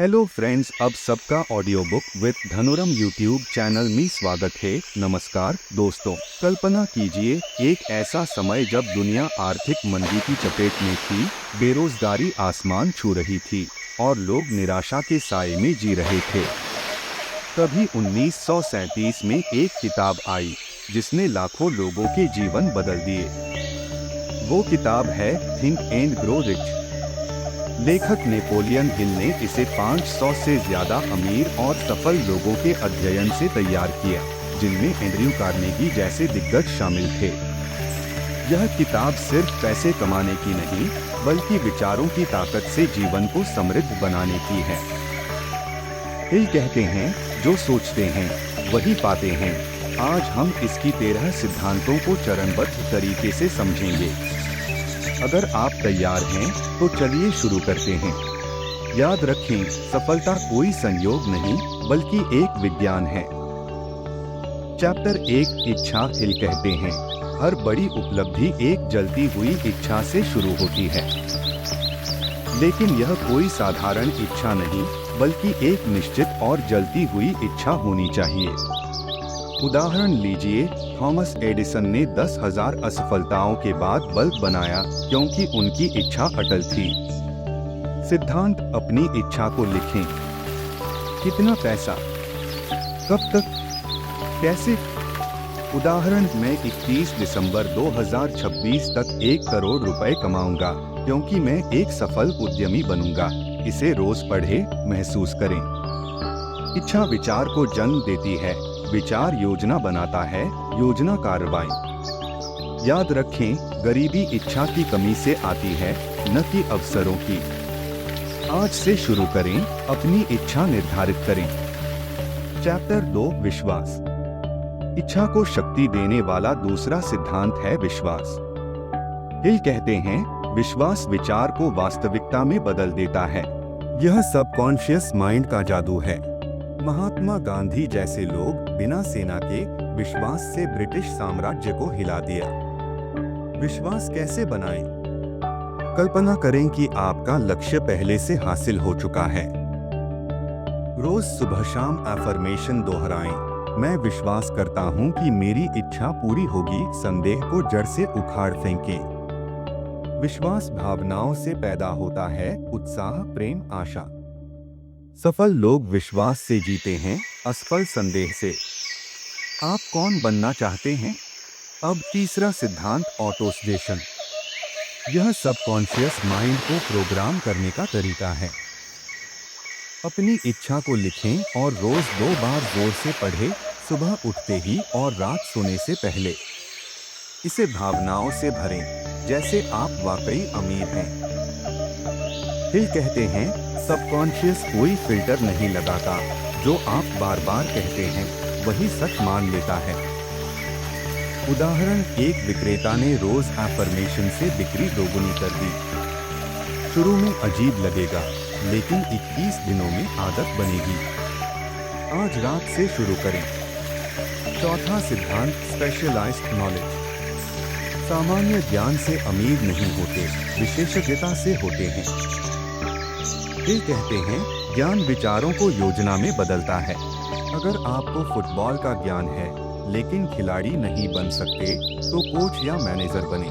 Hello friends, अब सबका audio book with Dhanuram YouTube channel में स्वागत है। नमस्कार दोस्तों, कल्पना कीजिए एक ऐसा समय जब दुनिया आर्थिक मंदी की चपेट में थी, बेरोजगारी आसमान छू रही थी और लोग निराशा के साए में जी रहे थे। तभी 1937 में एक किताब आई जिसने लाखों लोगों के जीवन बदल दिए। वो किताब है थिंक एंड ग्रो रिच। लेखक नेपोलियन हिल ने इसे 500 से ज्यादा अमीर और सफल लोगों के अध्ययन से तैयार किया, जिनमें एंड्रयू कार्नेगी जैसे दिग्गज शामिल थे। यह किताब सिर्फ पैसे कमाने की नहीं, बल्कि विचारों की ताकत से जीवन को समृद्ध बनाने की है। हिल कहते हैं, जो सोचते हैं वही पाते हैं। आज हम इसकी 13 सिद्धांतों को चरणबद्ध तरीके से समझेंगे। अगर आप तैयार हैं, तो चलिए शुरू करते हैं। याद रखें, सफलता कोई संयोग नहीं, बल्कि एक विज्ञान है। चैप्टर 1, इच्छा। हिल कहते हैं, हर बड़ी उपलब्धि एक जलती हुई इच्छा से शुरू होती है। लेकिन यह कोई साधारण इच्छा नहीं, बल्कि एक निश्चित और जलती हुई इच्छा होनी चाहिए। उदाहरण लीजिए, थॉमस एडिसन ने 10,000 असफलताओं के बाद बल्ब बनाया, क्योंकि उनकी इच्छा अटल थी। सिद्धांत, अपनी इच्छा को लिखें। कितना पैसा, कब तक, कैसे। उदाहरण, मैं 31 दिसंबर 2026 तक 1 करोड़ रुपए कमाऊंगा, क्योंकि मैं एक सफल उद्यमी बनूंगा। इसे रोज पढ़े, महसूस करें। इच्छा विचार को जन्म देती है, विचार योजना बनाता है, योजना कार्रवाई। याद रखें, गरीबी इच्छा की कमी से आती है, न कि अवसरों की। आज से शुरू करें, अपनी इच्छा निर्धारित करें। चैप्टर 2, विश्वास। इच्छा को शक्ति देने वाला दूसरा सिद्धांत है विश्वास। हिल कहते हैं, विश्वास विचार को वास्तविकता में बदल देता है। यह सबकॉन्शियस माइंड का जादू है। महात्मा गांधी जैसे लोग बिना सेना के विश्वास से ब्रिटिश साम्राज्य को हिला दिया। विश्वास कैसे बनाएं? कल्पना करें कि आपका लक्ष्य पहले से हासिल हो चुका है। रोज सुबह शाम अफर्मेशन दोहराएं। मैं विश्वास करता हूं कि मेरी इच्छा पूरी होगी। संदेह को जड़ से उखाड़ फेंकें। विश्वास भावनाओं से पैदा होता है, उत्साह, प्रेम, आशा। सफल लोग विश्वास से जीते हैं, असफल संदेह से। आप कौन बनना चाहते हैं? अब तीसरा सिद्धांत, ऑटोसजेशन। यह सबकॉन्शियस माइंड को प्रोग्राम करने का तरीका है। अपनी इच्छा को लिखें और रोज 2 बार जोर से पढ़ें, सुबह उठते ही और रात सोने से पहले। इसे भावनाओं से भरें, जैसे आप वाकई अमीर हैं। हिल कहते हैं, सबकॉन्शियस कोई फिल्टर नहीं लगाता। जो आप बार बार कहते हैं, वही सच मान लेता है। उदाहरण, एक विक्रेता ने रोज अफर्मेशन से बिक्री दोगुनी कर दी। शुरू में अजीब लगेगा, लेकिन 21 दिनों में आदत बनेगी। आज रात से शुरू करें। चौथा सिद्धांत, स्पेशलाइज्ड नॉलेज। सामान्य ज्ञान से अमीर नहीं होते, विशेषज्ञता से होते हैं। ये कहते हैं, ज्ञान विचारों को योजना में बदलता है। अगर आपको फुटबॉल का ज्ञान है, लेकिन खिलाड़ी नहीं बन सकते, तो कोच या मैनेजर बने।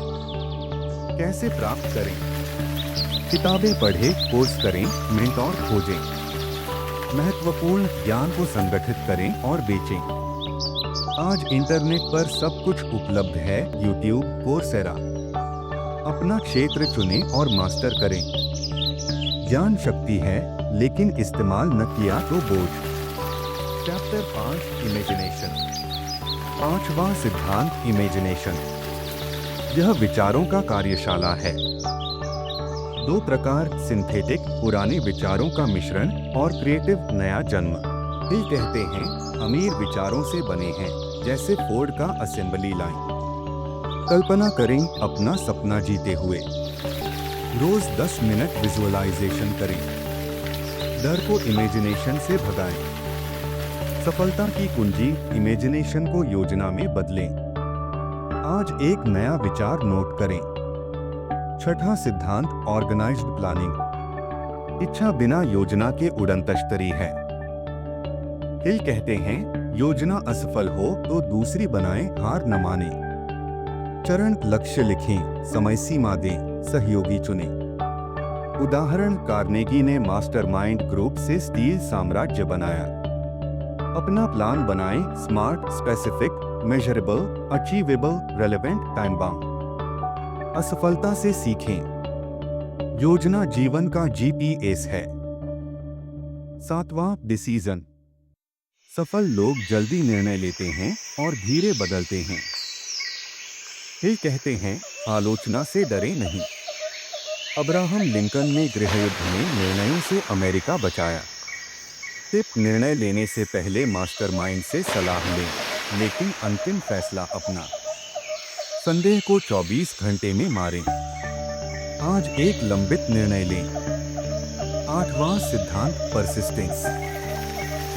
कैसे प्राप्त करें? किताबें पढ़ें, कोर्स करें, मेंटोर खोजें। महत्वपूर्ण ज्ञान को संगठित करें और बेचें। आज इंटरनेट पर सब कुछ उपलब्ध है, यूट्यूब, कोर्सेरा। अपना क्षेत्र चुनें और मास्टर करें। ज्ञान शक्ति है, लेकिन इस्तेमाल न किया तो बोझ। Chapter 5, imagination. 5वां सिद्धांत, इमेजिनेशन। यह विचारों का कार्यशाला है। 2 प्रकार, सिंथेटिक, पुराने विचारों का मिश्रण, और क्रिएटिव, नया जन्म। हिल कहते हैं, अमीर विचारों से बने हैं, जैसे फोर्ड का असेंबली लाइन। कल्पना करें, अपना सपना जीते हुए। रोज 10 मिनट विजुअलाइजेशन करें। डर को इमेजिनेशन से भगाएं। सफलता की कुंजी, इमेजिनेशन को योजना में बदलें। आज एक नया विचार नोट करें। छठा सिद्धांत, ऑर्गेनाइज्ड प्लानिंग। इच्छा बिना योजना के उड़नतश्तरी है। हिल कहते हैं, योजना असफल हो तो दूसरी बनाएं, हार न माने। चरण लक्ष्य लिखें, समय सीमा दें, सहयोगी चुनें। उदाहरण, कार्नेगी ने मास्टरमाइंड ग्रुप से स्टील साम्राज्य बनाया। अपना प्लान बनाएं, smart, specific, measurable, achievable, relevant, time bound. असफलता से सीखें, योजना जीवन का जीपीएस है। 7वां डिसीजन, सफल लोग जल्दी निर्णय लेते हैं और धीरे बदलते हैं। हिल कहते हैं, आलोचना से डरे नहीं। अब्राहम लिंकन ने गृहयुद्ध में निर्णयों से अमेरिका बचाया। टिप, निर्णय लेने से पहले मास्टरमाइंड से सलाह लें, लेकिन अंतिम फैसला अपना। संदेह को 24 घंटे में मारें। आज एक लंबित निर्णय लें। 8वां सिद्धांत, परसिस्टेंस।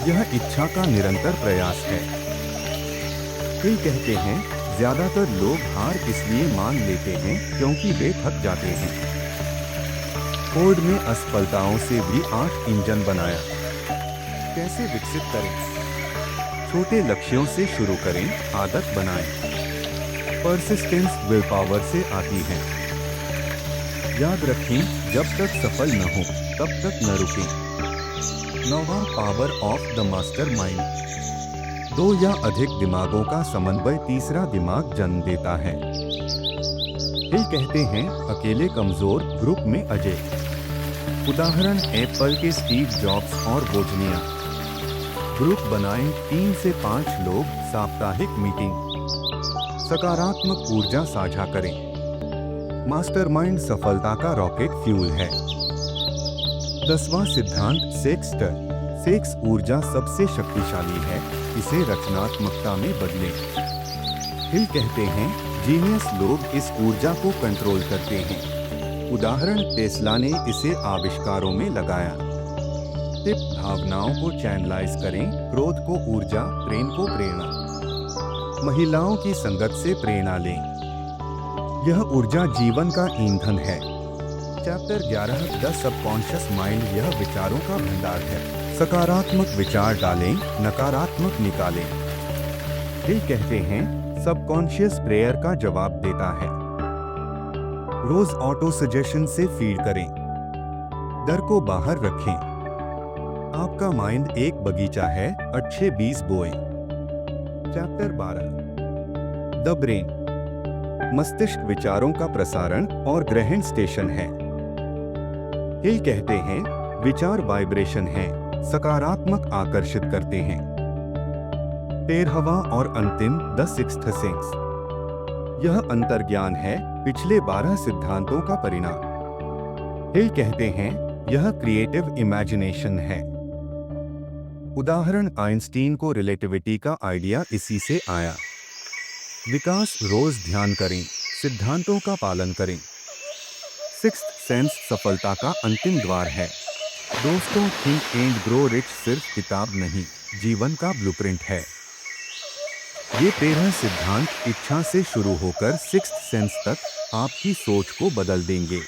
यह इच्छा का निरंतर प्रयास है। हिल कहते हैं, ज्यादातर लोग हार इसलिए मान लेते हैं क्योंकि वे थक जाते हैं। फोर्ड ने असफलताओं से भी 8 इंजन बनाया। कैसे विकसित करें? छोटे लक्ष्यों से शुरू करें, आदत बनाएं। परसिस्टेंस विल पावर से आती है। याद रखें, जब तक सफल न हो तब तक न रुकें। 9वां, पावर ऑफ द मास्टरमाइंड। 2 या अधिक दिमागों का समन्वय तीसरा दिमाग जन्म देता है। हिल कहते हैं, अकेले कमजोर, ग्रुप में अजय। उदाहरण, एप्पल के स्टीव जॉब्स और वोजनिया। ग्रुप बनाएं, 3 से 5 लोग, साप्ताहिक मीटिंग। सकारात्मक ऊर्जा साझा करें। मास्टरमाइंड सफलता का रॉकेट फ्यूल है। 10वां सिद्धांत, सेक्सटर। सेक्स ऊर्जा सबसे शक्तिशाली है, इसे रचनात्मकता में बदलें। हिल कहते हैं, जीनियस लोग इस ऊर्जा को कंट्रोल करते हैं। उदाहरण, टेस्ला ने इसे आविष्कारों में लगाया। टिप, भावनाओं को चैनलाइज करें, क्रोध को ऊर्जा, प्रेम को प्रेरणा। महिलाओं की संगत से प्रेरणा लें, यह ऊर्जा जीवन का ईंधन है। Chapter 11, the subconscious mind. यह विचारों का भंडार है। सकारात्मक विचार डालें, नकारात्मक निकालें। हिल कहते हैं, सबकॉन्शियस प्रेयर का जवाब देता है। रोज ऑटो सजेशन से फीड करें। डर को बाहर रखें। आपका माइंड एक बगीचा है, अच्छे बीज बोएं। Chapter 12, the brain. मस्तिष्क विचारों का प्रसारण और ग्रहण स्टेशन है। हिल कहते हैं, विचार वाइब्रेशन है, सकारात्मक आकर्षित करते हैं। 13वां और अंतिम, द सिक्स्थ सेंस। यह अंतर्ज्ञान है, पिछले 12 सिद्धांतों का परिणाम। हिल कहते हैं, यह क्रिएटिव इमेजिनेशन है। उदाहरण, आइंस्टीन को रिलेटिविटी का आइडिया इसी से आया। विकास, रोज ध्यान करें, सिद्धांतों का पालन करें। सिक्स्थ सेंस सफलता का अंतिम द्वार है। दोस्तों, थिंक एंड ग्रो रिच सिर्फ किताब नहीं, जीवन का ब्लूप्रिंट है। ये 13 सिद्धांत इच्छा से शुरू होकर सिक्स्थ सेंस तक आपकी सोच को बदल देंगे।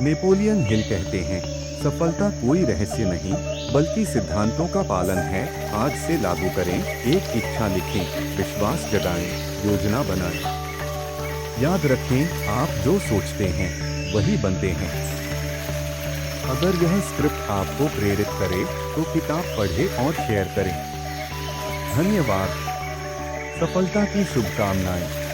नेपोलियन हिल कहते हैं, सफलता कोई रहस्य नहीं, बल्कि सिद्धांतों का पालन है। आज से लागू करें, एक इच्छा लिखें, विश्वास जगाएं, योजना बनाएं। याद रखें, आप जो सोचते हैं वही बनते हैं। अगर यह स्क्रिप्ट आपको प्रेरित करे तो किताब पढ़ें और शेयर करें। धन्यवाद। सफलता की शुभकामनाएं।